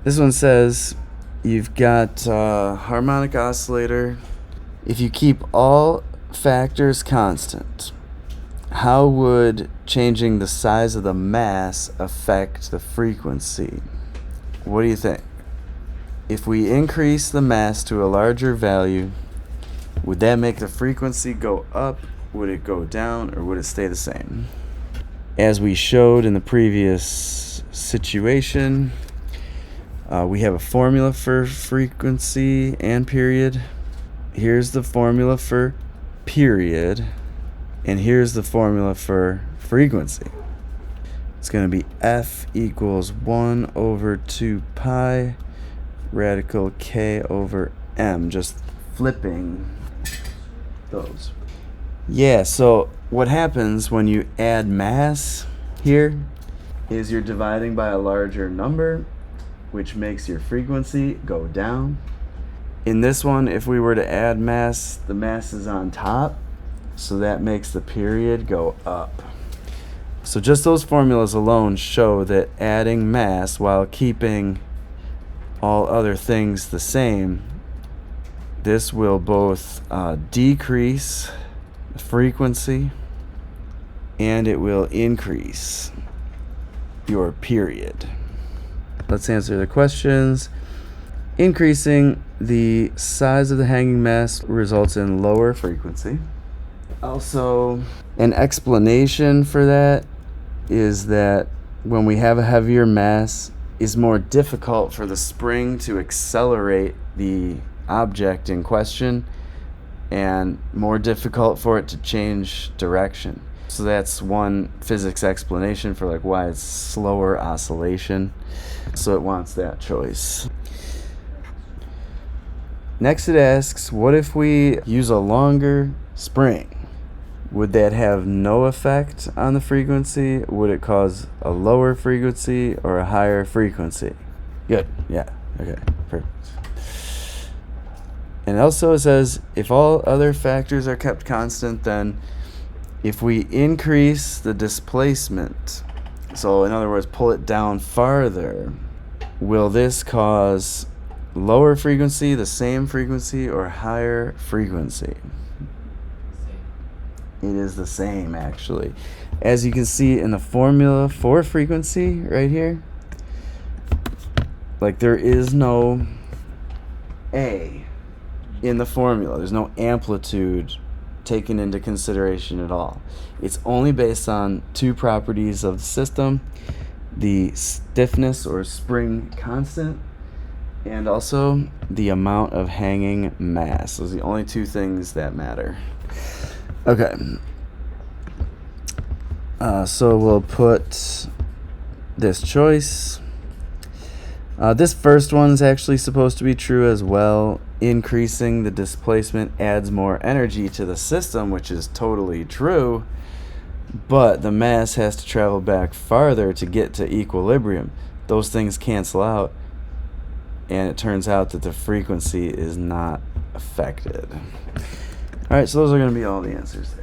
This one says you've got a harmonic oscillator. If you keep all factors constant, how would changing the size of the mass affect the frequency? What do you think? If we increase the mass to a larger value, would that make the frequency go up? Would it go down, or would it stay the same? As we showed in the previous situation, we have a formula for frequency and period. Here's the formula for period, and here's the formula for frequency. It's going to be F equals 1 over 2 pi radical K over M, just flipping those. Yeah, so what happens when you add mass here is you're dividing by a larger number, which makes your frequency go down. In this one, if we were to add mass, the mass is on top, so that makes the period go up. So just those formulas alone show that adding mass while keeping all other things the same, this will both decrease the frequency and it will increase your period. Let's answer the questions. Increasing the size of the hanging mass results in lower frequency. Also, an explanation for that is that when we have a heavier mass, it's more difficult for the spring to accelerate the object in question and more difficult for it to change direction. So that's one physics explanation for like why it's slower oscillation. So it wants that choice. Next it asks, what if we use a longer spring? Would that have no effect on the frequency? Would it cause a lower frequency or a higher frequency? Good, yeah, okay, perfect. And also it says, if all other factors are kept constant, then if we increase the displacement, so in other words, pull it down farther, will this cause lower frequency, the same frequency, or higher frequency? It is the same, actually. As you can see in the formula for frequency right here, like there is no A in the formula. There's no amplitude taken into consideration at all. It's only based on two properties of the system, the stiffness or spring constant, and also the amount of hanging mass. Those are the only two things that matter. Okay. So we'll put this choice. This first one is actually supposed to be true as well. Increasing the displacement adds more energy to the system, which is totally true, but the mass has to travel back farther to get to equilibrium. Those things cancel out, and it turns out that the frequency is not affected. All right, so those are going to be all the answers there.